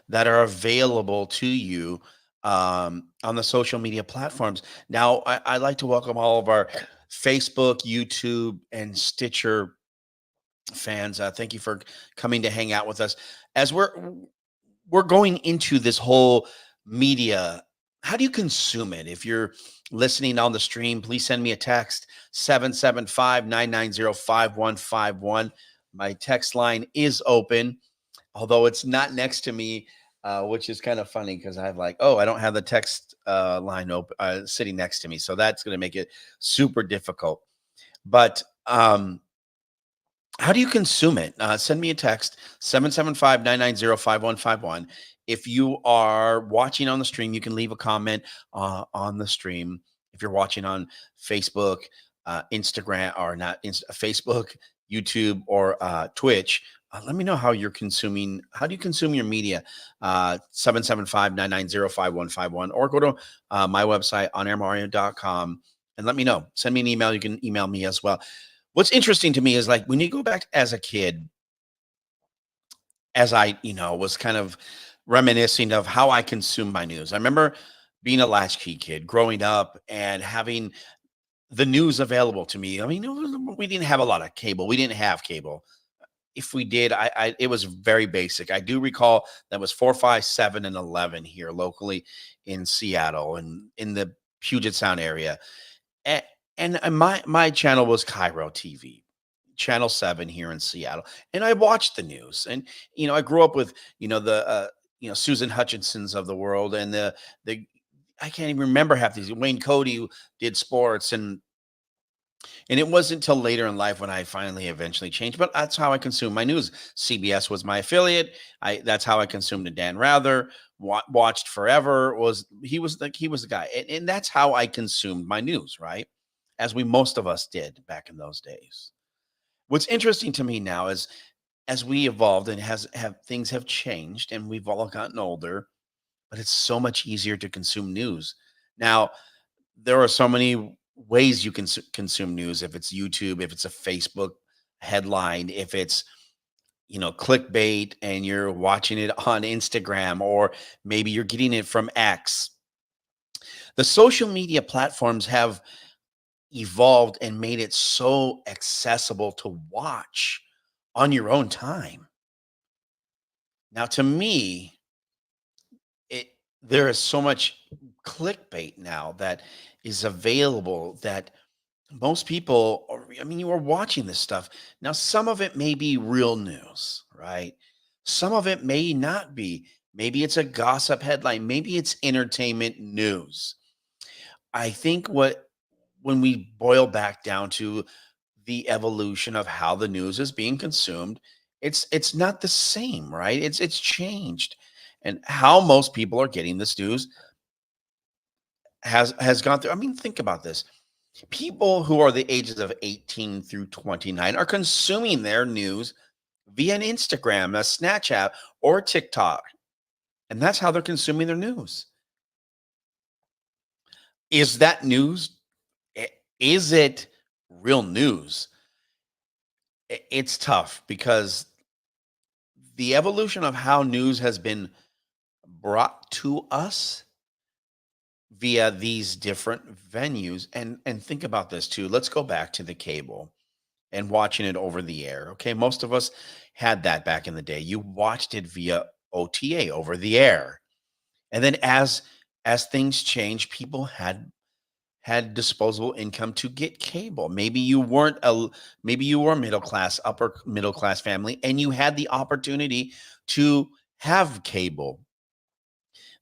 that are available to you on the social media platforms. Now, I'd like to welcome all of our Facebook, YouTube, and Stitcher fans. Thank you for coming to hang out with us as we're going into this whole media. How do you consume it? If you're listening on the stream, please send me a text 775-990-5151. My text line is open, although it's not next to me, which is kind of funny because I have like, oh, I don't have the text line open sitting next to me, so that's going to make it super difficult. But how do you consume it? Send me a text 775-990-5151. If you are watching on the stream, you can leave a comment on the stream. If you're watching on Facebook, Instagram, or not Facebook, YouTube, or Twitch, let me know how you're consuming. How do you consume your media? 775-990-5151, or go to my website, onairmario.com, and let me know. Send me an email. You can email me as well. What's interesting to me is like when you go back as a kid, as I was kind of reminiscing of how I consume my news. I remember being a latchkey kid growing up and having the news available to me. I mean, we didn't have a lot of cable. We didn't have cable. If we did, it was very basic. I do recall that was 4, 5, 7, and 11 here locally in Seattle and in the Puget Sound area. A- and my channel was Cairo TV, Channel 7 here in Seattle, and I watched the news. And I grew up with the Susan Hutchinsons of the world, and the I can't even remember half these. Wayne Cody who did sports, and it wasn't until later in life when I finally eventually changed. But that's how I consumed my news. CBS was my affiliate. That's how I consumed it. Dan Rather watched forever. He was the guy, and that's how I consumed my news, right? As we most of us did back in those days. What's interesting to me now is as we evolved and has have things have changed and we've all gotten older, but it's so much easier to consume news. Now, there are so many ways you can consume news. If it's YouTube, if it's a Facebook headline, if it's clickbait and you're watching it on Instagram, or maybe you're getting it from X. The social media platforms have evolved and made it so accessible to watch on your own time. Now, to me, it there is so much clickbait now that is available that most people I mean, you are watching this stuff. Now, some of it may be real news, right? Some of it may not be. Maybe it's a gossip headline, maybe it's entertainment news. I think when we boil back down to the evolution of how the news is being consumed, it's not the same, right? It's changed. And how most people are getting this news has gone through. I mean, think about this. People who are the ages of 18 through 29 are consuming their news via an Instagram, a Snapchat, or TikTok. And that's how they're consuming their news. Is that news? Is it real news? It's tough because the evolution of how news has been brought to us via these different venues. And think about this too. Let's go back to the cable and watching it over the air. Okay, most of us had that back in the day. You watched it via OTA, over the air. And then as things change, people had disposable income to get cable. Maybe you were middle class, upper middle class family, and you had the opportunity to have cable.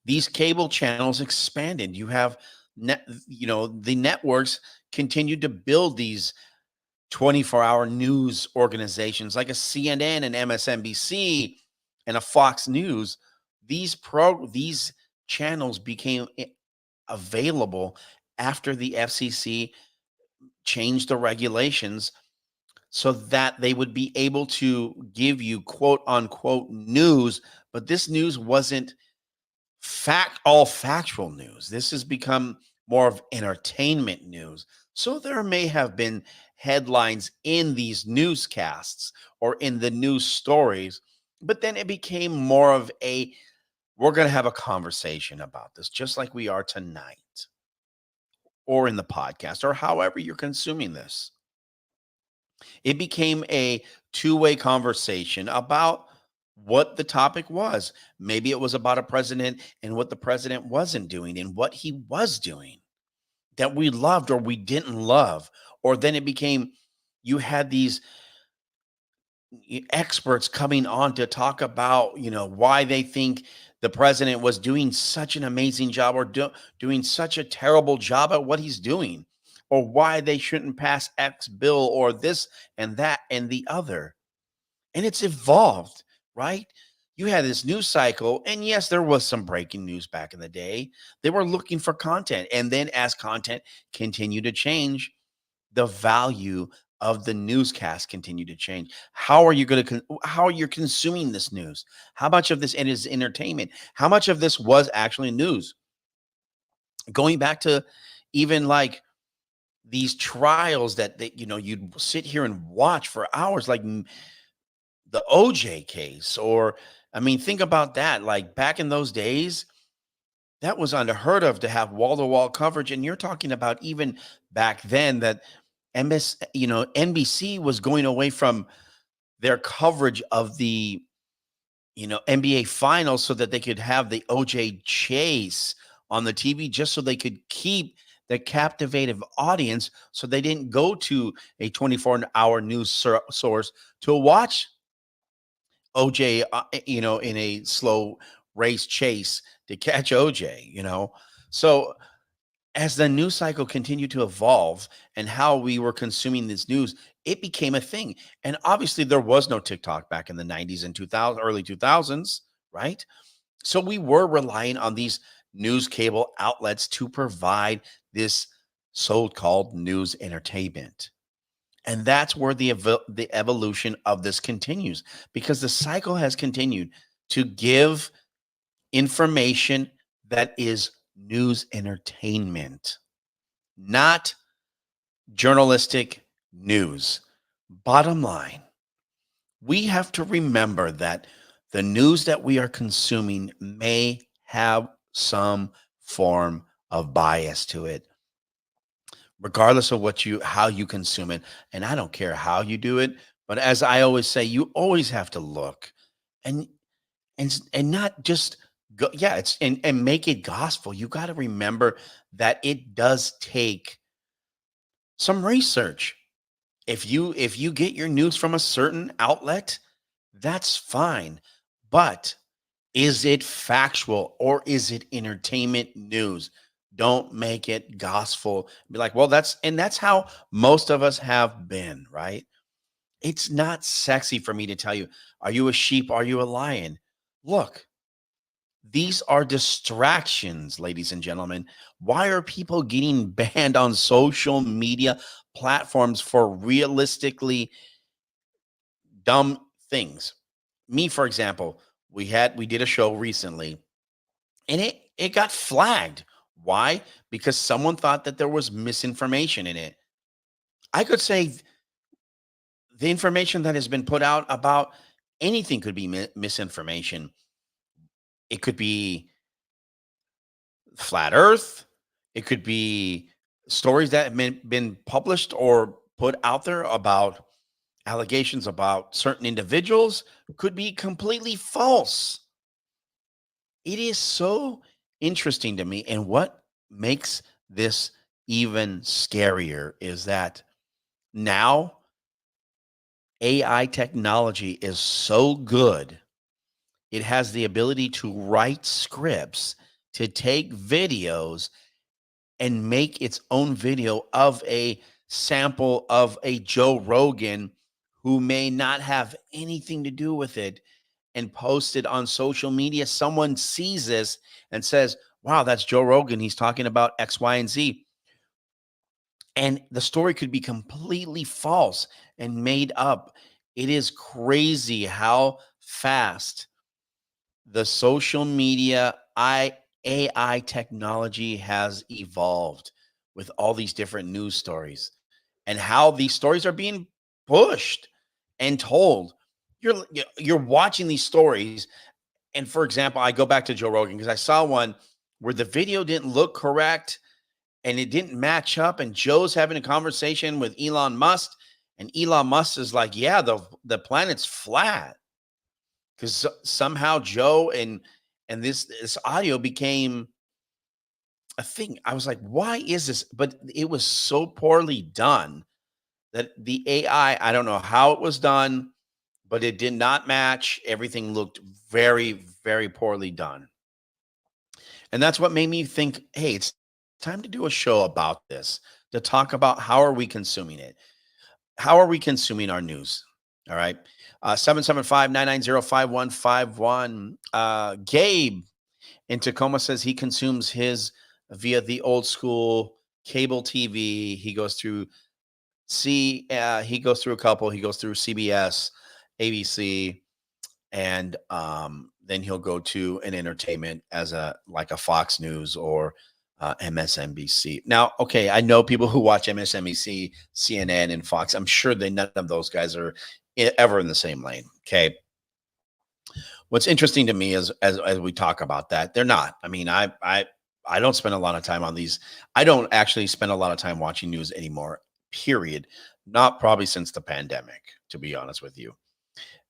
These cable channels expanded. You have the networks continued to build these 24-hour news organizations like a CNN and MSNBC and a Fox News. These channels became available after the FCC changed the regulations so that they would be able to give you quote unquote news, but this news wasn't all factual news. This has become more of entertainment news. So there may have been headlines in these newscasts or in the news stories But then it became more of a, we're going to have a conversation about this, just like we are tonight, or in the podcast, or however you're consuming this. It became a two-way conversation about what the topic was. Maybe it was about a president and what the president wasn't doing and what he was doing that we loved or we didn't love. Or then it became, you had these experts coming on to talk about, why they think the president was doing such an amazing job, or doing such a terrible job at what he's doing, or why they shouldn't pass X bill, or this and that and the other. And it's evolved, right? You had this news cycle, and yes, there was some breaking news back in the day. They were looking for content. And then as content continued to change, the value of the newscast continue to change. How are you going to how are you consuming this news? How much of this is entertainment? How much of this was actually news? Going back to even like these trials that you'd sit here and watch for hours, like the OJ case, or I mean, think about that. Like back in those days, that was unheard of to have wall to wall coverage. And you're talking about even back then that NBC was going away from their coverage of the, NBA finals so that they could have the OJ chase on the TV, just so they could keep the captivative audience, so they didn't go to a 24-hour news source to watch OJ, in a slow race chase to catch OJ. So as the news cycle continued to evolve and how we were consuming this news, it became a thing. And obviously, there was no TikTok back in the 90s and 2000, early 2000s, right? So we were relying on these news cable outlets to provide this so-called news entertainment. And that's where the evolution of this continues, because the cycle has continued to give information that is news entertainment, not journalistic news. Bottom line, we have to remember that the news that we are consuming may have some form of bias to it, regardless of how you consume it. And I don't care how you do it, but as I always say, you always have to look and and not just go, yeah, it's and make it gospel. You got to remember that it does take some research. If you get your news from a certain outlet, that's fine. But is it factual, or is it entertainment news? Don't make it gospel. Be like, well, that's how most of us have been, right? It's not sexy for me to tell you, are you a sheep? Are you a lion? Look, these are distractions, ladies and gentlemen. Why are people getting banned on social media platforms for realistically dumb things? Me, for example, we did a show recently, and it got flagged. Why? Because someone thought that there was misinformation in it. I could say the information that has been put out about anything could be misinformation. It could be flat earth. It could be stories that have been published or put out there about allegations about certain individuals, could be completely false. It is so interesting to me. And what makes this even scarier is that now AI technology is so good. It has the ability to write scripts, to take videos and make its own video of a sample of a Joe Rogan who may not have anything to do with it, and post it on social media. Someone sees this and says, wow, that's Joe Rogan. He's talking about X, Y, and Z. And the story could be completely false and made up. It is crazy how fast the social media AI technology has evolved with all these different news stories, and how these stories are being pushed and told. you're watching these stories. And for example, I go back to Joe Rogan because I saw one where the video didn't look correct and it didn't match up. And Joe's having a conversation with Elon Musk, and Elon Musk is like, "Yeah, the planet's flat." Because somehow Joe and this audio became a thing. I was like, "Why is this?" But it was so poorly done that the AI, I don't know how it was done, but it did not match. Everything looked very, very poorly done. And that's what made me think, hey, it's time to do a show about this, to talk about how are we consuming it? How are we consuming our news? All right. 775 Gabe in Tacoma says he consumes his via the old school cable TV. He goes through a couple. He goes through CBS, ABC, and then he'll go to an entertainment as a like a Fox News or MSNBC. Now, okay, I know people who watch MSNBC, CNN, and Fox. I'm sure they none of those guys are ever in the same lane. Okay, what's interesting to me is as we talk about that, they're not. I mean, I don't spend a lot of time on these. I don't actually spend a lot of time watching news anymore. Period. Not probably since the pandemic, to be honest with you.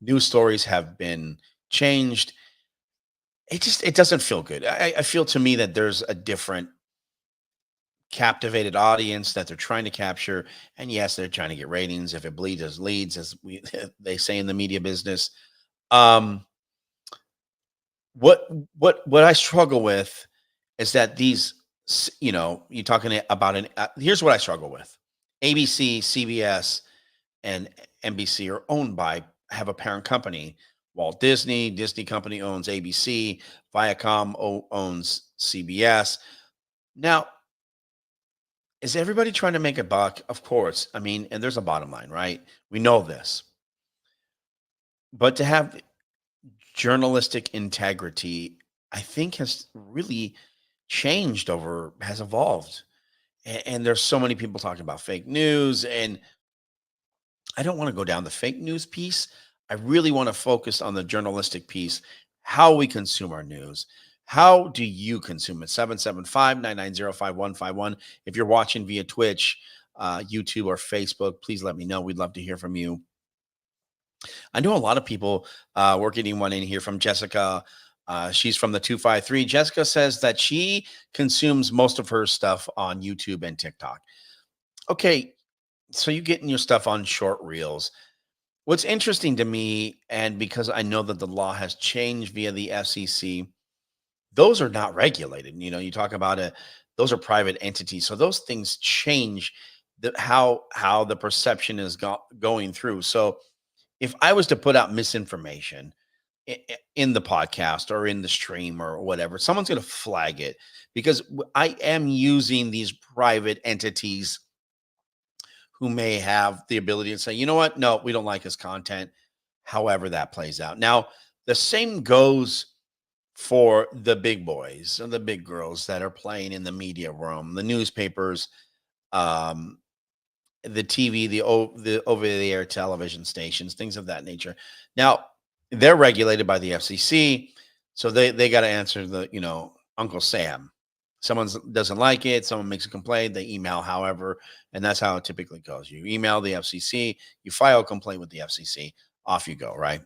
News stories have been changed. It doesn't feel good. I feel to me that there's a different captivated audience that they're trying to capture. And yes, they're trying to get ratings. If it bleeds as leads, as we they say in the media business. Um, what what I struggle with is that you're talking about here's what I struggle with. ABC, CBS, and NBC are owned by have a parent company. Walt Disney, Disney company owns ABC, Viacom owns CBS. Now, is everybody trying to make a buck? Of course. I mean, and there's a bottom line, right? We know this. But to have journalistic integrity, I think has really changed has evolved. And there's so many people talking about fake news, and I don't want to go down the fake news piece. I really want to focus on the journalistic piece, how we consume our news. How do you consume it? 775 990 5151. If you're watching via Twitch, YouTube, or Facebook, please let me know. We'd love to hear from you. I know a lot of people. We're getting one in here from Jessica. She's from the 253. Jessica says that she consumes most of her stuff on YouTube and TikTok. Okay, so you getting your stuff on short reels. What's interesting to me, and because I know that the law has changed via the FCC, those are not regulated. You talk about those are private entities, so those things change how the perception is going through. So if I was to put out misinformation in the podcast or in the stream or whatever, someone's going to flag it because I am using these private entities who may have the ability to say, you know what? No, we don't like his content. However, that plays out. Now, the same goes for the big boys and the big girls that are playing in the media room, the newspapers, um, the TV, the over the air television stations, things of that nature. Now, they're regulated by the FCC, so they got to answer Uncle Sam. Someone doesn't like it, someone makes a complaint, they email, however, and that's how it typically goes. You email the FCC, you file a complaint with the FCC, off you go, right?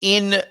In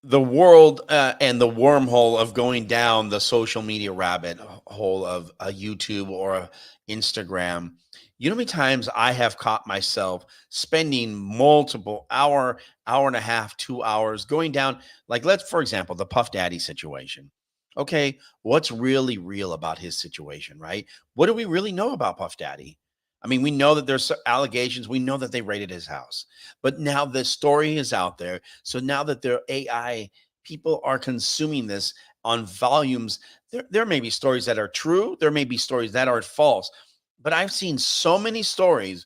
the world and the wormhole of going down the social media rabbit hole of a YouTube or a Instagram, you know how many times I have caught myself spending multiple hour and a half, 2 hours going down, like let's, for example, the Puff Daddy situation. Okay, what's really real about his situation, right? What do we really know about Puff Daddy? I mean, we know that there's allegations. We know that they raided his house, but now the story is out there. So now that their AI people are consuming this on volumes, there may be stories that are true. There may be stories that are false, but I've seen so many stories.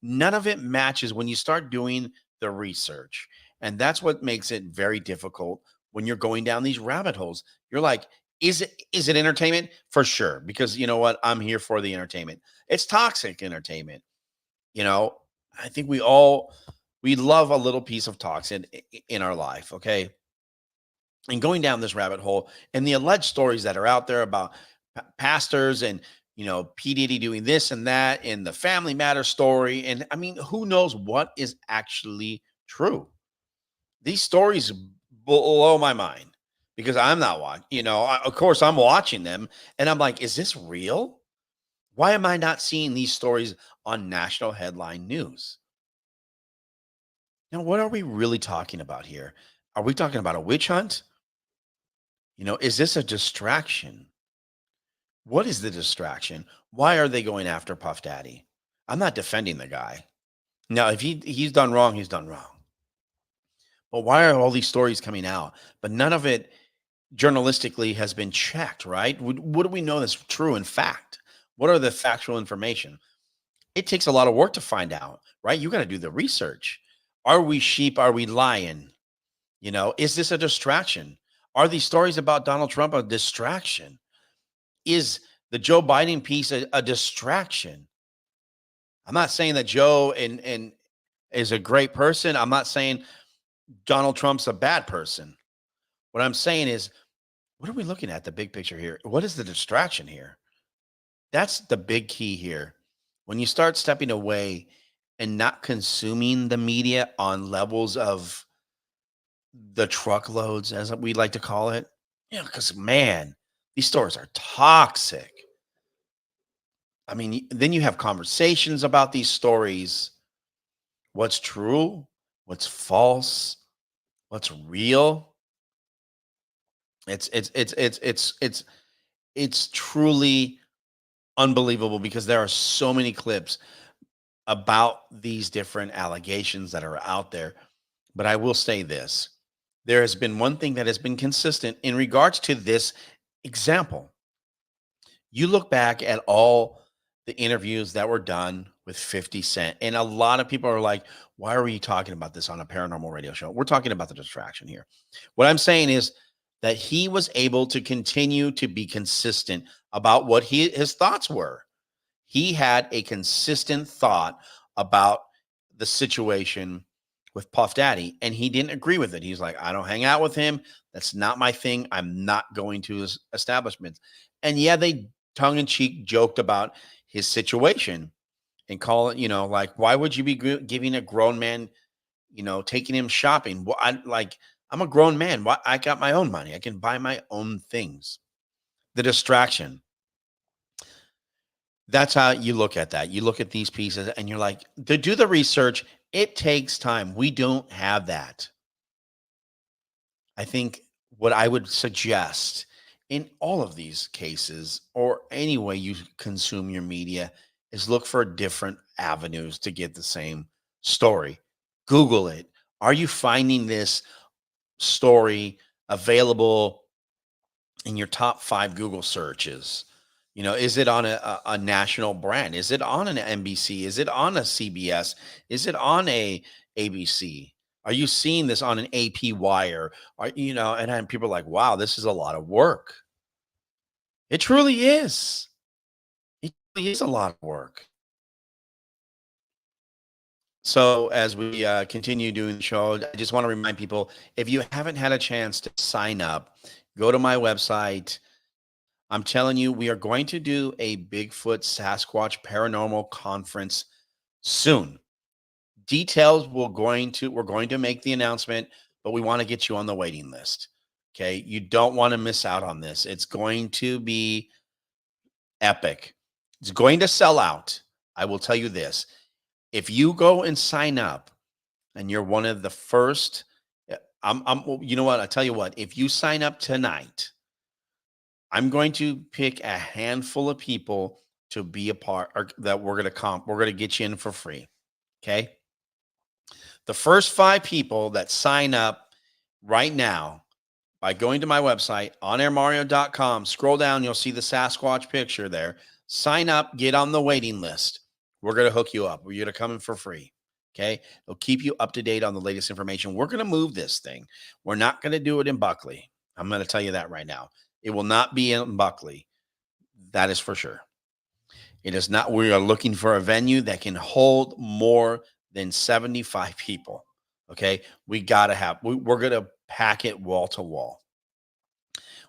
None of it matches when you start doing the research. And that's what makes it very difficult when you're going down these rabbit holes. You're like, is it entertainment? For sure. Because you know what? I'm here for the entertainment. It's toxic entertainment. You know, I think we love a little piece of toxin in our life, okay? And going down this rabbit hole and the alleged stories that are out there about pastors and P Diddy doing this and that and the Family Matter story, and I mean, who knows what is actually true? These stories blow my mind because I'm not watching. Of course, I'm watching them, and I'm like, is this real? Why am I not seeing these stories on national headline news? Now, what are we really talking about here? Are we talking about a witch hunt? Is this a distraction? What is the distraction? Why are they going after Puff Daddy? I'm not defending the guy. Now, if he's done wrong, he's done wrong. But why are all these stories coming out? But none of it journalistically has been checked, right? What do we know that's true in fact? What are the factual information? It takes a lot of work to find out, right? You got to do the research. Are we sheep? Are we lying? Is this a distraction? Are these stories about Donald Trump a distraction? Is the Joe Biden piece a distraction? I'm not saying that Joe and is a great person. I'm not saying Donald Trump's a bad person. What I'm saying is, what are we looking at? The big picture here. What is the distraction here? That's the big key here. When you start stepping away and not consuming the media on levels of the truckloads, as we like to call it, because man, these stories are toxic. I mean, then you have conversations about these stories. What's true? What's false? What's real? It's truly unbelievable because there are so many clips about these different allegations that are out there. But I will say this. There has been one thing that has been consistent in regards to this example. You look back at all the interviews that were done with 50 Cent, and a lot of people are like, why are we talking about this on a paranormal radio show? We're talking about the distraction here. What I'm saying is that he was able to continue to be consistent about what his thoughts were. He had a consistent thought about the situation with Puff Daddy, and he didn't agree with it. He's like, I don't hang out with him. That's not my thing. I'm not going to his establishments. And yeah, they tongue in cheek joked about his situation and call it, like, why would you be giving a grown man, taking him shopping? Well, I'm a grown man. Why? I got my own money. I can buy my own things. The distraction. That's how you look at that. You look at these pieces and you're like, to do the research, it takes time. We don't have that. I think what I would suggest in all of these cases, or any way you consume your media, is look for different avenues to get the same story. Google it. Are you finding this story available in your top 5 Google searches? Is it on a national brand? Is it on an NBC? Is it on a CBS? Is it on a ABC? Are you seeing this on an AP Wire? And then people are like, wow, this is a lot of work. It truly is. It really is a lot of work. So as we continue doing the show, I just want to remind people, if you haven't had a chance to sign up, go to my website. I'm telling you, we are going to do a Bigfoot Sasquatch paranormal conference soon. Details we're going to make the announcement, but we want to get you on the waiting list. Okay. You don't want to miss out on this. It's going to be epic. It's going to sell out. I will tell you this. If you go and sign up and you're one of the first, you know what? I tell you what, if you sign up tonight, I'm going to pick a handful of people to be a part, or that we're going to get you in for free. Okay. The first 5 people that sign up right now by going to my website, onairmario.com, scroll down, you'll see the Sasquatch picture there. Sign up, get on the waiting list. We're going to hook you up. We're going to come in for free. Okay. It'll keep you up to date on the latest information. We're going to move this thing. We're not going to do it in Buckley. I'm going to tell you that right now. It will not be in Buckley. That is for sure. It is not. We are looking for a venue that can hold more than 75 people. Okay. We're going to pack it wall to wall.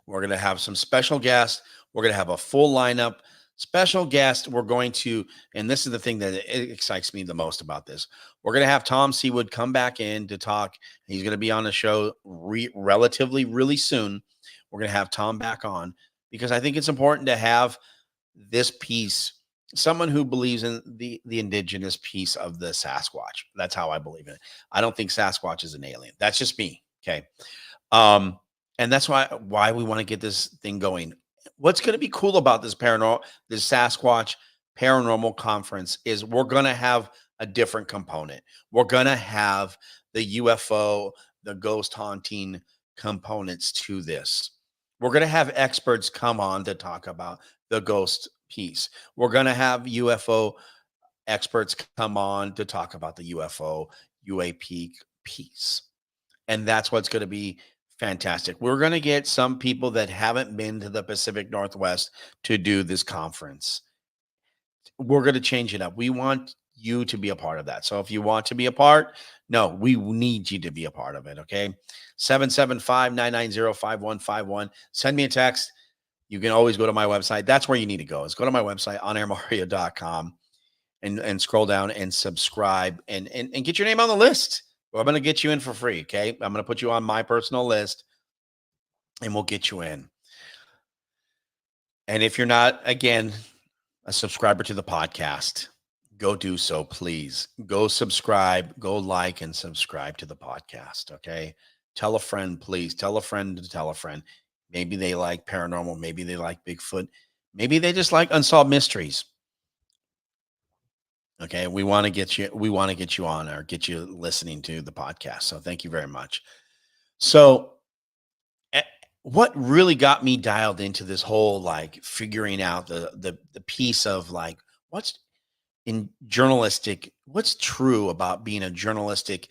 We're going to have some special guests. We're going to have a full lineup. Special guest, we're going to, and this is the thing that excites me the most about this. We're going to have Tom Seawood come back in to talk. He's going to be on the show relatively really soon. We're going to have Tom back on because I think it's important to have this piece, someone who believes in the indigenous piece of the Sasquatch. That's how I believe in it. I don't think Sasquatch is an alien. That's just me. Okay. And that's why we want to get this thing going. What's going to be cool about this Sasquatch paranormal conference is we're going to have a different component. We're going to have the UFO, the ghost haunting components to this. We're going to have experts come on to talk about the ghost piece. We're going to have UFO experts come on to talk about the UFO UAP piece. And that's what's going to be fantastic. We're going to get some people that haven't been to the Pacific Northwest to do this conference. We're going to change it up. We want you to be a part of that. So if you want to be a part, no, we need you to be a part of it. Okay. 775-990-5151. Send me a text. You can always go to my website. That's where you need to go. Is go to my website, onairmario.com, and scroll down and subscribe and get your name on the list. Well, I'm going to get you in for free. Okay. I'm going to put you on my personal list and we'll get you in. And if you're not, again, a subscriber to the podcast, go do so, please. Go subscribe, go like and subscribe to the podcast. Okay. Tell a friend, please. Tell a friend to tell a friend. Maybe they like paranormal. Maybe they like Bigfoot. Maybe they just like unsolved mysteries. Okay. We want to get you on or get you listening to the podcast. So thank you very much. So what really got me dialed into this whole, like, figuring out the piece of, like, what's true about being a journalistic,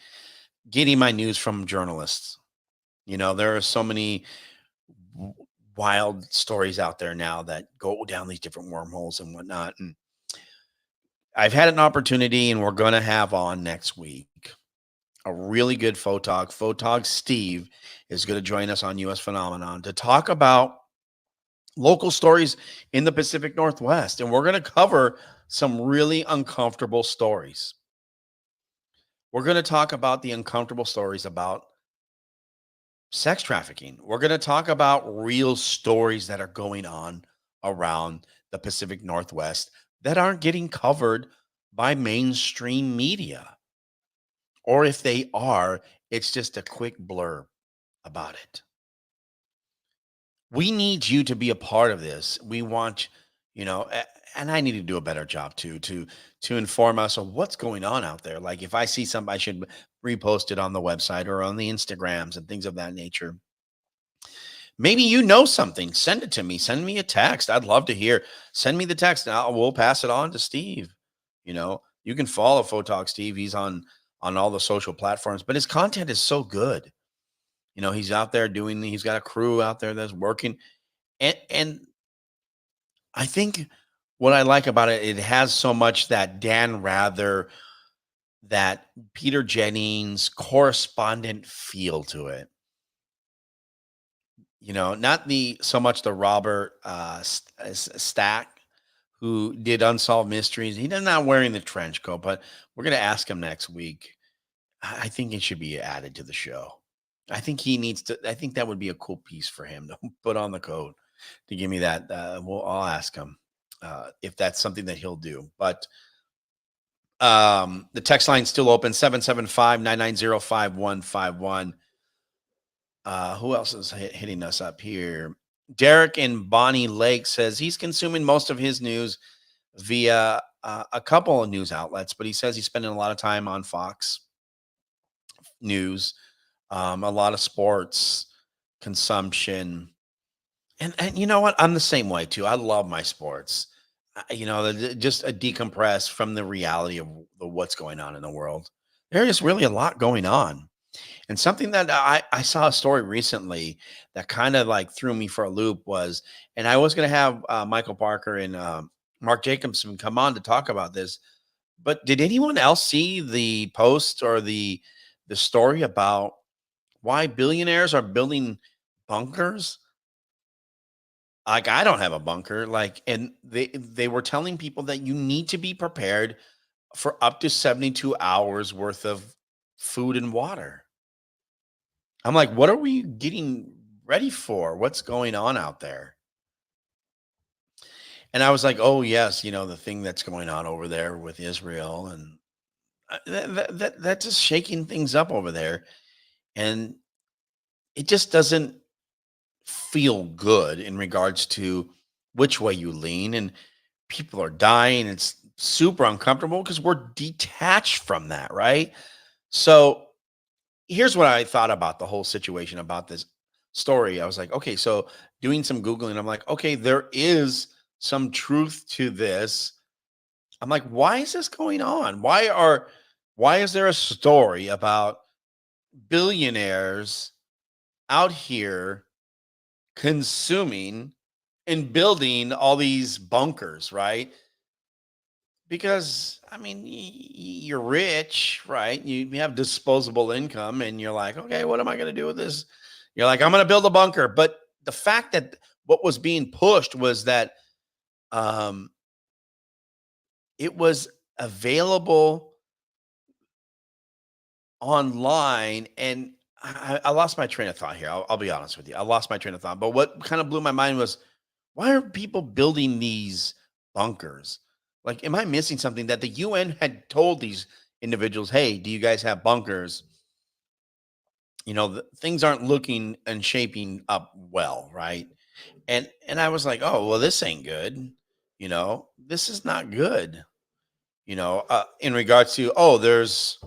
getting my news from journalists. There are so many wild stories out there now that go down these different wormholes and whatnot. And I've had an opportunity, and we're going to have on next week a really good photog. Photog Steve is going to join us on US Phenomenon to talk about local stories in the Pacific Northwest. And we're going to cover some really uncomfortable stories. We're going to talk about the uncomfortable stories about sex trafficking. We're going to talk about real stories that are going on around the Pacific Northwest that aren't getting covered by mainstream media. Or if they are, it's just a quick blurb about it. We need you to be a part of this. We want, and I need to do a better job too, to inform us of what's going on out there. Like, if I see something, I should repost it on the website or on the Instagrams and things of that nature. Maybe you know something, send it to me. Send me a text. I'd love to hear. Send me the text. Now we'll pass it on to Steve. You can follow Photog Steve. He's on all the social platforms, but his content is so good. He's out there he's got a crew out there that's working. And I think what I like about it, it has so much that Dan Rather, that Peter Jennings correspondent feel to it. Not so much the Robert Stack, who did Unsolved Mysteries. He's not wearing the trench coat, but we're going to ask him next week. I think it should be added to the show. I think he needs to. I think that would be a cool piece for him to put on the coat, to give me that. I'll ask him if that's something that he'll do. But the text line's still open, 775-990-5151. Who else is hitting us up here? Derek in Bonnie Lake says he's consuming most of his news via a couple of news outlets, but he says he's spending a lot of time on Fox News, a lot of sports consumption. And you know what? I'm the same way too. I love my sports. Just a decompress from the reality of what's going on in the world. There is really a lot going on. And something that I saw a story recently that kind of like threw me for a loop was, and I was going to have Michael Parker and Mark Jacobson come on to talk about this, But did anyone else see the post or the story about why billionaires are building bunkers? Like, I don't have a bunker, like, and they were telling people that you need to be prepared for up to 72 hours worth of food and water. I'm like, what are we getting ready for? What's going on out there? And I was like, oh yes, the thing that's going on over there with Israel, and that's just shaking things up over there, and it just doesn't feel good in regards to which way you lean, and people are dying. It's super uncomfortable because we're detached from that, right? So here's what I thought about the whole situation about this story. I was like, okay, so doing some Googling, I'm like, okay, there is some truth to this. I'm like, why is this going on? Why is there a story about billionaires out here consuming and building all these bunkers, right? Because I mean, you're rich, right? You have disposable income, and you're like, okay, what am I going to do with this? You're like, I'm going to build a bunker. But the fact that what was being pushed was that um, it was available online, and I lost my train of thought here. I'll be honest with you, I lost my train of thought. But what kind of blew my mind was, why are people building these bunkers? Like, am I missing something that the UN had told these individuals? Hey, do you guys have bunkers? Things aren't looking and shaping up well, right? And I was like, oh well, this ain't good. This is not good. In regards to, oh, there's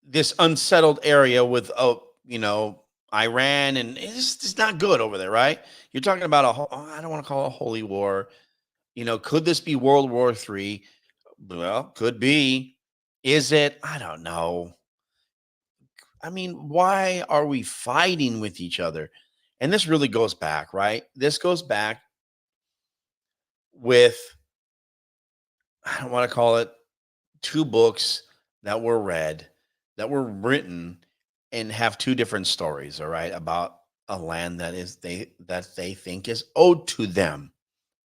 this unsettled area with, Iran, and it's not good over there, right? You're talking about I don't want to call it a holy war. Could this be World War III? Well, could be. Is it? I don't know. I mean, why are we fighting with each other? And this really goes back, right? This goes back with, I don't want to call it, two books that were read, that were written, and have two different stories, all right, about a land that they think is owed to them.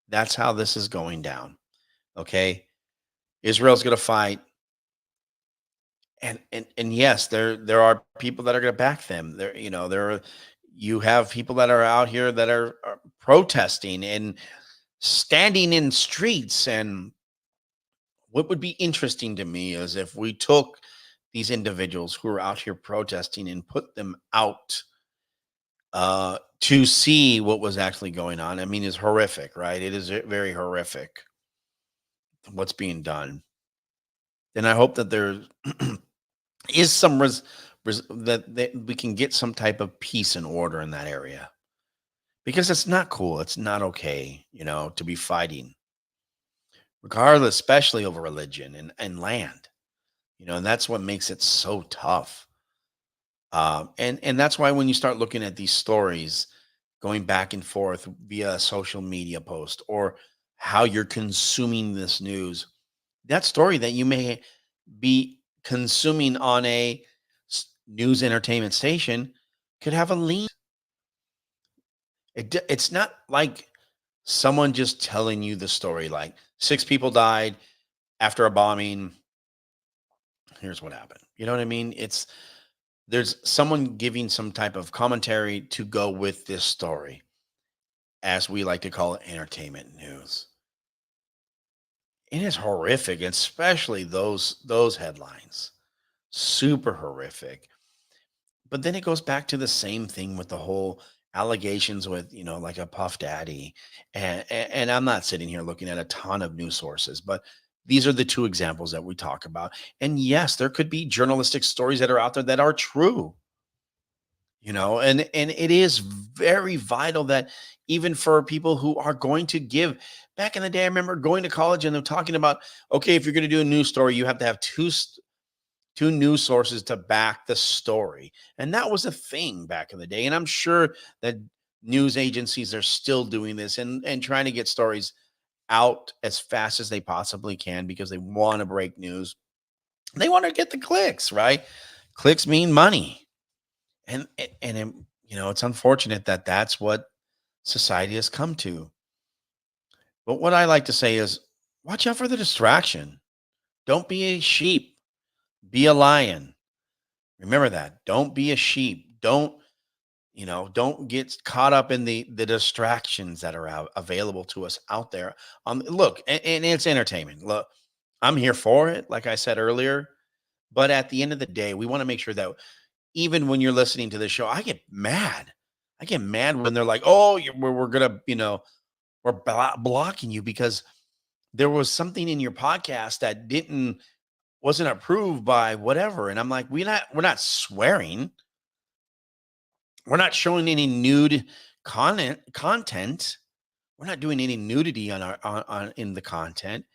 That's how this is going down. Okay. Israel's going to fight, and yes, there are people that are going to back them. You have people that are out here that are protesting and standing in streets. And what would be interesting to me is if we took these individuals who are out here protesting and put them out to see what was actually going on. I mean, it's horrific, right? It is very horrific what's being done. And I hope that there is some that we can get some type of peace and order in that area, because it's not cool. It's not okay, to be fighting, regardless, especially over religion and land. And that's what makes it so tough. And that's why when you start looking at these stories going back and forth via a social media post, or how you're consuming this news, that story that you may be consuming on a news entertainment station could have a lean. It's not like someone just telling you the story, like six people died after a bombing. Here's what happened. You know what I mean? There's someone giving some type of commentary to go with this story, as we like to call it, entertainment news. It is horrific, especially those headlines. Super horrific. But then it goes back to the same thing with the whole allegations with, like a Puff Daddy. And I'm not sitting here looking at a ton of news sources, but these are the two examples that we talk about. And yes, there could be journalistic stories that are out there that are true. And it is very vital that, even for people who are going to give, back in the day, I remember going to college and they're talking about, okay, if you're going to do a news story, you have to have two news sources to back the story. And that was a thing back in the day. And I'm sure that news agencies are still doing this, and trying to get stories out as fast as they possibly can because they want to break news. They want to get the clicks, right? Clicks mean money. And it's unfortunate that that's what society has come to. But what I like to say is watch out for the distraction. Don't be a sheep, be a lion. Remember that. Don't be a sheep. Don't get caught up in the distractions that are available to us out there. Look, and it's entertainment. Look, I'm here for it, like I said earlier. But at the end of the day, we want to make sure that even when you're listening to this show, I get mad. I get mad when they're like, "Oh, we're gonna, we're blocking you because there was something in your podcast that didn't wasn't approved by whatever." And I'm like, we're not swearing. We're not showing any nude content. We're not doing any nudity on our on in the content.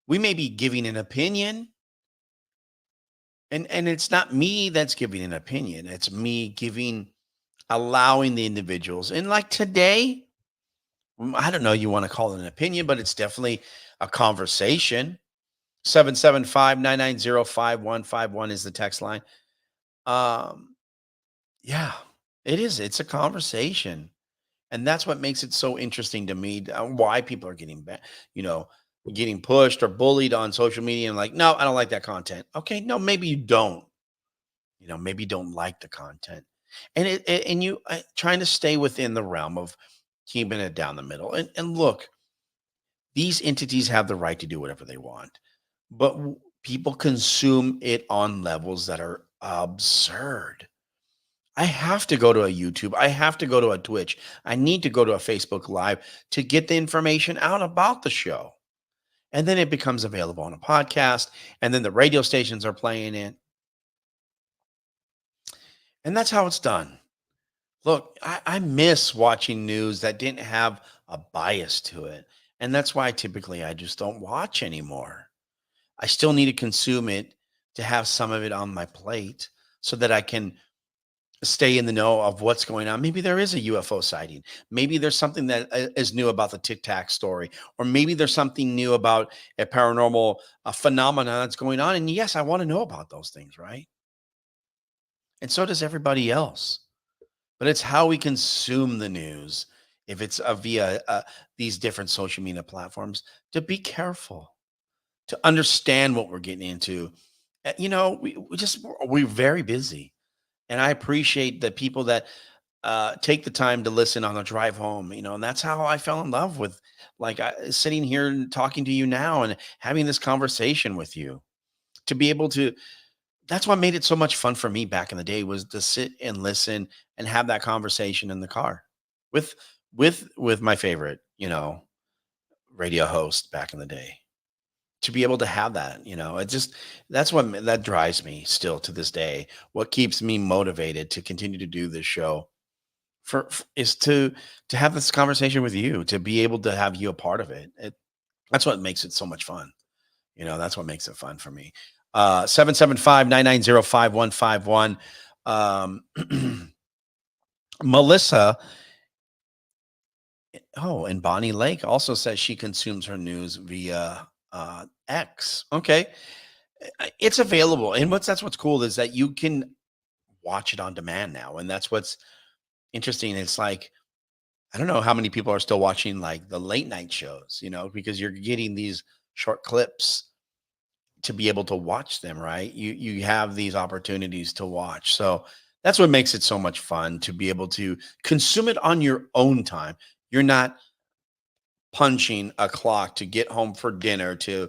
We may be giving an opinion, and it's not me that's giving an opinion. It's me allowing the individuals. And like today, I don't know, you want to call it an opinion, but it's definitely a conversation. 775-990-5151 is the text line. Um, yeah, it is. It's a conversation. And that's what makes it so interesting to me, why people are you know, getting pushed or bullied on social media and like, no, I don't like that content. Okay, no, maybe you don't. Maybe you don't like the content, and you trying to stay within the realm of keeping it down the middle. And look, these entities have the right to do whatever they want, but people consume it on levels that are absurd. I have to go to a YouTube. I have to go to a Twitch. I need to go to a Facebook Live to get the information out about the show. And then it becomes available on a podcast. And then the radio stations are playing it. And that's how it's done. Look, I miss watching news that didn't have a bias to it. And that's why typically I just don't watch anymore. I still need to consume it to have some of it on my plate so that I can stay in the know of what's going on. Maybe there is a UFO sighting. Maybe there's something that is new about the Tic Tac story, or maybe there's something new about a paranormal phenomenon that's going on. And yes, I want to know about those things, right? And so does everybody else. But it's how we consume the news. If it's via these different social media platforms, to be careful, to understand what we're getting into. We're very busy. And I appreciate the people that take the time to listen on the drive home, and that's how I fell in love with like sitting here and talking to you now and having this conversation with you to be able to. That's what made it so much fun for me back in the day was to sit and listen and have that conversation in the car with with my favorite, radio host back in the day. To be able to have that, it just that's that drives me still to this day. What keeps me motivated to continue to do this show is to have this conversation with you, to be able to have you a part of it. That's what makes it so much fun. That's what makes it fun for me. 775-990-5151. Um, Melissa, and Bonnie Lake also says she consumes her news via X. Okay. It's available. And that's what's cool is that you can watch it on demand now. And that's what's interesting. It's like, I don't know how many people are still watching like the late night shows, because you're getting these short clips to be able to watch them, right? You have these opportunities to watch. So that's what makes it so much fun to be able to consume it on your own time. You're not punching a clock to get home for dinner, to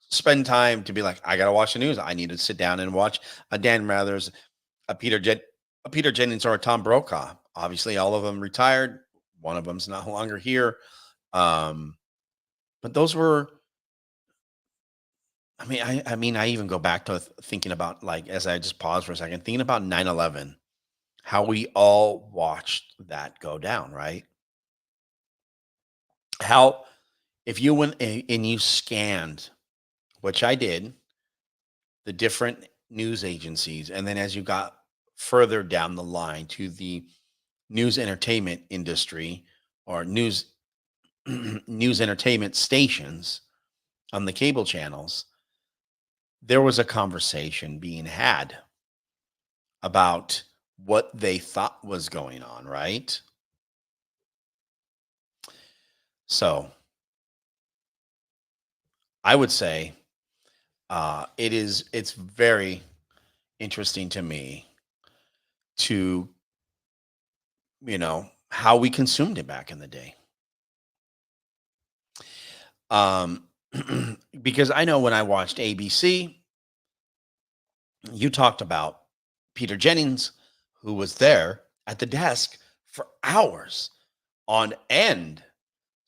spend time to be like, I gotta watch the news. I need to sit down and watch a Dan Mathers, a Peter Jennings, or a Tom Brokaw. Obviously, all of them retired. One of them's no longer here. But those were, I even go back to thinking about, like, as I just pause for a second, thinking about 9/11, how we all watched that go down, right? How if you went and you scanned, which I did, the different news agencies, and then as you got further down the line to the news entertainment industry or news news entertainment stations on the cable channels, there was a conversation being had about what they thought was going on, right? So I would say it's very interesting to me to, how we consumed it back in the day. Um, because I know when I watched ABC, you talked about Peter Jennings, who was there at the desk for hours on end.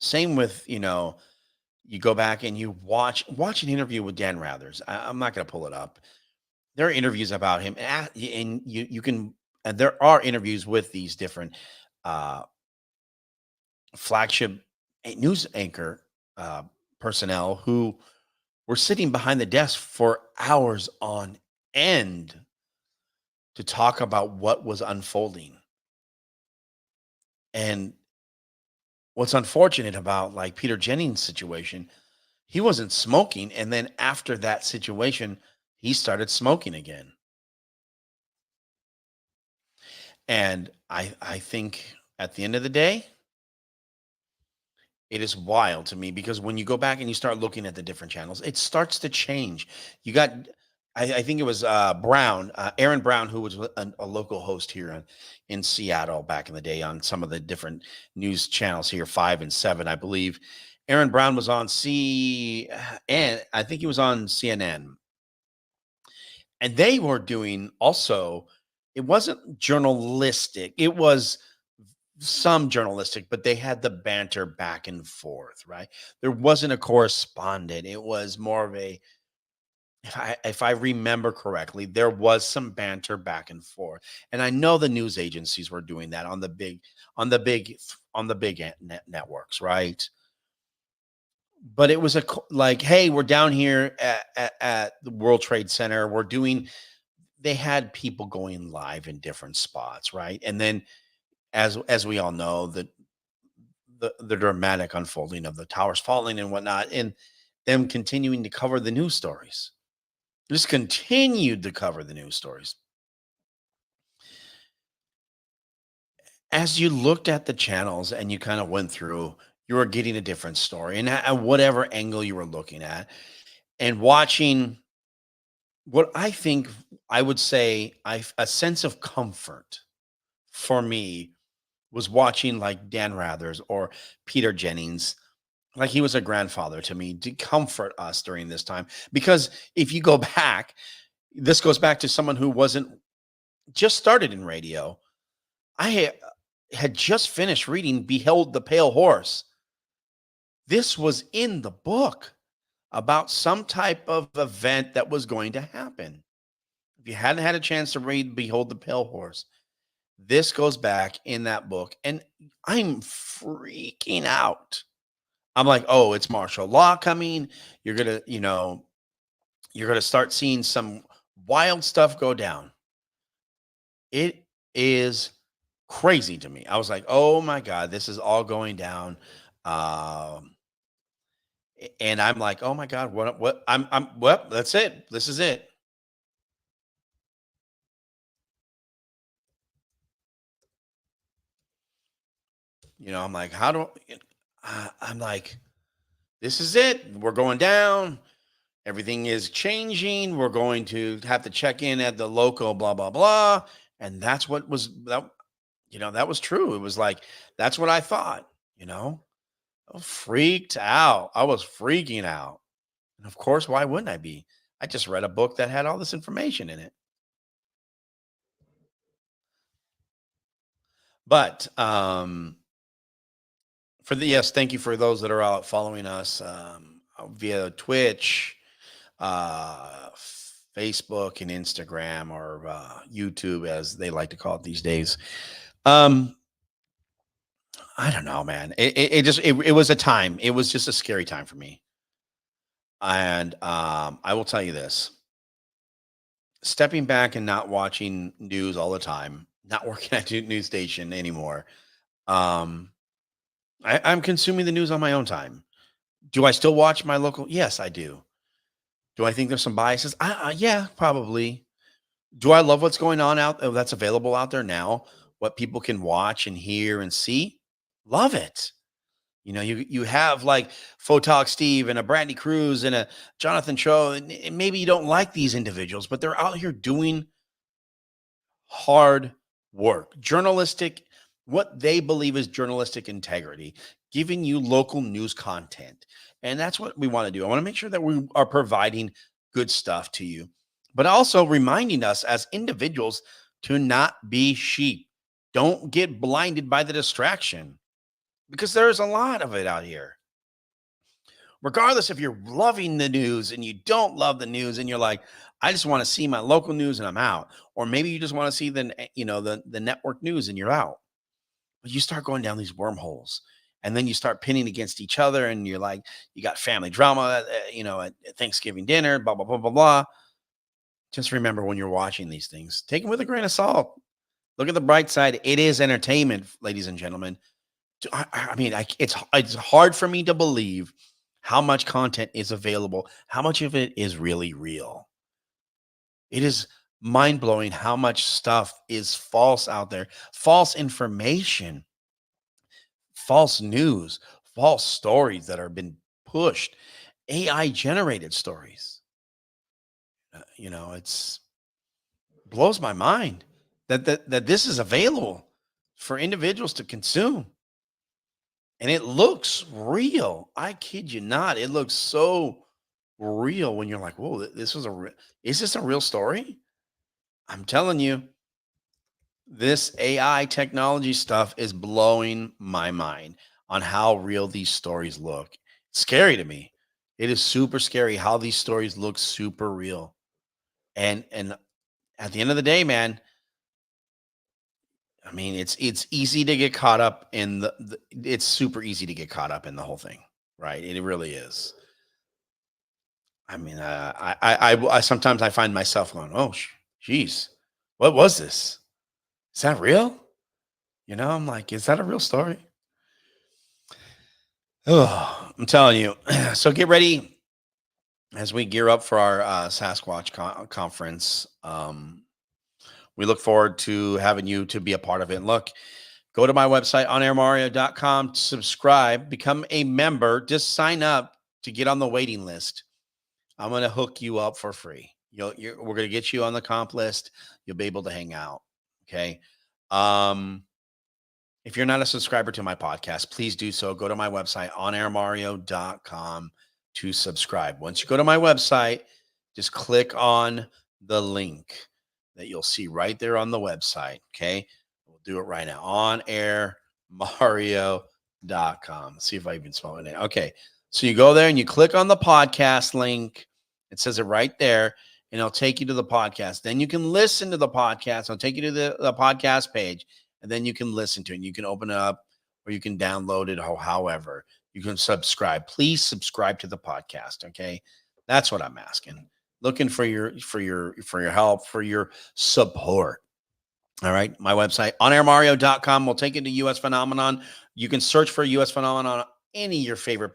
Same with, you go back and you watch an interview with Dan Rathers. I'm not going to pull it up. There are interviews about him, and you can, and there are interviews with these different uh, flagship news anchor uh, personnel who were sitting behind the desk for hours on end to talk about what was unfolding. And what's unfortunate about like Peter Jennings' situation, he wasn't smoking, and then after that situation, he started smoking again. And I think at the end of the day, it is wild to me because when you go back and you start looking at the different channels, it starts to change. You got, I think it was Brown, Aaron Brown, who was a local host here in Seattle back in the day on some of the different news channels here, 5 and 7, I believe. Aaron Brown was on and I think he was on CNN, and they were doing also. It wasn't journalistic. It was some journalistic, but they had the banter back and forth, right? There wasn't a correspondent. It was more of a, if I remember correctly, there was some banter back and forth. And I know the news agencies were doing that on the big networks, right? But it was like, hey, we're down here at the World Trade Center. They had people going live in different spots, right? And then as we all know, the dramatic unfolding of the towers falling and whatnot, and them continuing to cover the news stories. Just continued to cover the news stories. As you looked at the channels and you kind of went through, you were getting a different story, and at whatever angle you were looking at, and watching what I think I would say a sense of comfort for me was watching like Dan Rathers or Peter Jennings. Like he was a grandfather to me to comfort us during this time. Because if you go back, this goes back to someone who wasn't just started in radio. I had just finished reading Behold the Pale Horse. This was in the book about some type of event that was going to happen. If you hadn't had a chance to read Behold the Pale Horse, this goes back in that book, and I'm freaking out. I'm like, oh, it's martial law coming. You're gonna start seeing some wild stuff go down. It is crazy to me. I was like, oh my God, this is all going down. Um, and I'm like, oh my God, what well, that's it. This is it. I'm like, I'm like, this is it. We're going down. Everything is changing. We're going to have to check in at the local, blah, blah, blah. And that's what was that was true. It was like, that's what I thought, you know. I was freaked out. I was freaking out. And of course, why wouldn't I be? I just read a book that had all this information in it. But yes, thank you for those that are out following us via Twitch, uh, Facebook, and Instagram, or YouTube, as they like to call it these days. Um, I don't know, man. It was a time. It was just a scary time for me. And I will tell you this: stepping back and not watching news all the time, not working at a news station anymore. Um, I'm consuming the news on my own time. Do I still watch my local? Yes, I do. Do I think there's some biases? Yeah, probably. Do I love what's going on that's available out there now? What people can watch and hear and see? Love it. You have like Photog Steve and a Brandy Cruz and a Jonathan Cho, and maybe you don't like these individuals, but they're out here doing hard work, journalistic, what they believe is journalistic integrity, giving you local news content. And that's what we want to do. I want to make sure that we are providing good stuff to you, but also reminding us as individuals to not be sheep. Don't get blinded by the distraction because there's a lot of it out here. Regardless if you're loving the news and you don't love the news and you're like, I just want to see my local news and I'm out. Or maybe you just want to see the network news and you're out. But you start going down these wormholes and then you start pinning against each other and you're like, you got family drama, at Thanksgiving dinner, blah, blah, blah, blah, blah. Just remember when you're watching these things, take them with a grain of salt. Look at the bright side. It is entertainment, ladies and gentlemen. It's hard for me to believe how much content is available, how much of it is really real. It is mind blowing how much stuff is false out there, false information, false news, false stories that are been pushed, AI generated stories. It's blows my mind that this is available for individuals to consume. And it looks real. I kid you not. It looks so real when you're like, "Whoa, is this a real story?" I'm telling you, this AI technology stuff is blowing my mind on how real these stories look. It's scary to me. It is super scary how these stories look super real. And at the end of the day, man, I mean, it's easy to get caught up in it's super easy to get caught up in the whole thing, right? It really is. I mean, I sometimes I find myself going, "Oh, geez, what was this? Is that real?" I'm like, "Is that a real story?" Oh, I'm telling you. So get ready as we gear up for our Sasquatch conference. We look forward to having you to be a part of it. And look, go to my website, onairmario.com, subscribe, become a member, just sign up to get on the waiting list. I'm going to hook you up for free. We're going to get you on the comp list. You'll be able to hang out. Okay. If you're not a subscriber to my podcast, please do so. Go to my website, onairmario.com, to subscribe. Once you go to my website, just click on the link that you'll see right there on the website. Okay. We'll do it right now. Onairmario.com. See if I even spell it. Okay. So you go there and you click on the podcast link. It says it right there, and it'll take you to the podcast. Then you can listen to the podcast. It'll take you to the podcast page, and then you can listen to it. And you can open it up or you can download it, or however you can subscribe. Please subscribe to the podcast. Okay. That's what I'm asking. Looking for your help, for your support. All right. My website, onairmario.com, will take you to US Phenomenon. You can search for US Phenomenon on any of your favorite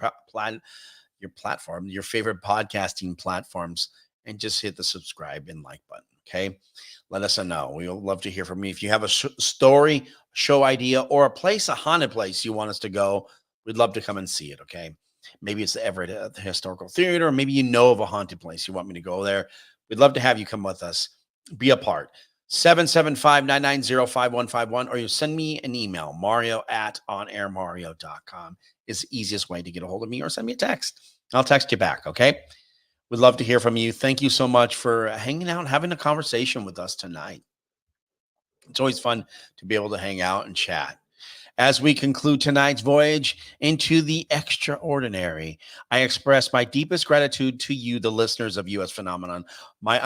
platform, your favorite podcasting platforms, and just hit the subscribe and like button. Okay. Let us know. We would love to hear from you. If you have a story, show idea, or a haunted place you want us to go, we'd love to come and see it. Okay. Maybe it's the Everett the Historical Theater, or maybe you know of a haunted place you want me to go there. We'd love to have you come with us. Be a part. 775-990-5151, or you send me an email, mario@onairmario.com is the easiest way to get a hold of me, or send me a text. I'll text you back. Okay. We'd love to hear from you. Thank you so much for hanging out and having a conversation with us tonight. It's always fun to be able to hang out and chat. As we conclude tonight's voyage into the extraordinary, I express my deepest gratitude to you, the listeners of US Phenomenon. My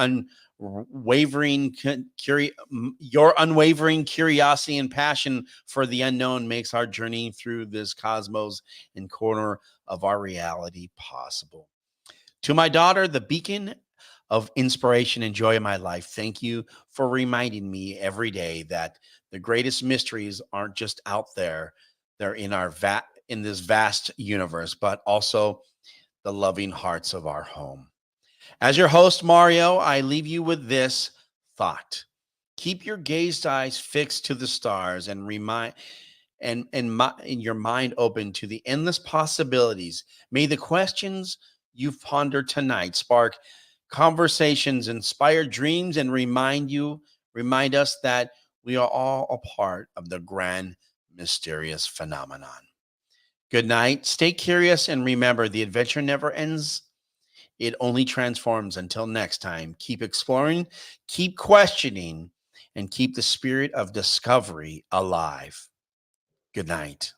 your unwavering curiosity and passion for the unknown makes our journey through this cosmos and corner of our reality possible. To my daughter, the beacon of inspiration and joy in my life, thank you for reminding me every day that the greatest mysteries aren't just out there, they're in our in this vast universe, but also the loving hearts of our home. As your host, Mario, I leave you with this thought. Keep your gazed eyes fixed to the stars and remind and your mind open to the endless possibilities. May the questions you've pondered tonight spark conversations, inspire dreams, and remind us that we are all a part of the grand mysterious phenomenon. Good night. Stay curious and remember the adventure never ends. It only transforms. Until next time, keep exploring, keep questioning, and keep the spirit of discovery alive. Good night.